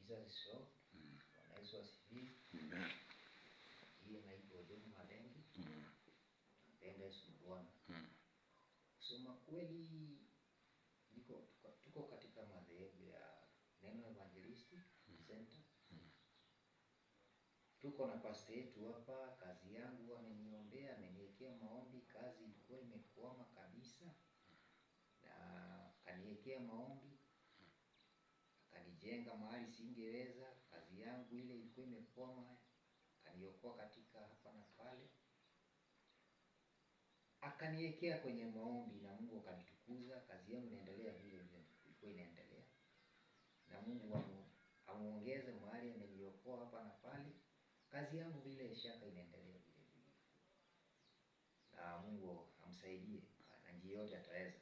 Jesus is Lord. Bwana Yesu asifiwe. Amen. Hii naitwa John Malengi. Napenda Yesu Bwana. Kusema kweli tuko katika madhehebu ya Neno Evangelisti Center. Tuko na pastor yetu hapa. Kazi yangu ameniombea, ameniwekea maombi. Kazi ilikuwa imekwama kabisa, na akaniwekea maombi, akanijenga mahali singeweza. Kazi yangu ile ilikuwa imekwama, akaniokoa katika hapa na pale, akaniwekea kwenye maombi, na Mungu akanitukuza. Kazi yangu inaendelea vile vile ilikuwa inaendelea, na Mungu amuongeze mahali ameniokoa hapa na pale. Kazi yangu vile shaka inaendelea vile vile, na Mungu amsaidie na njia yote ataweza.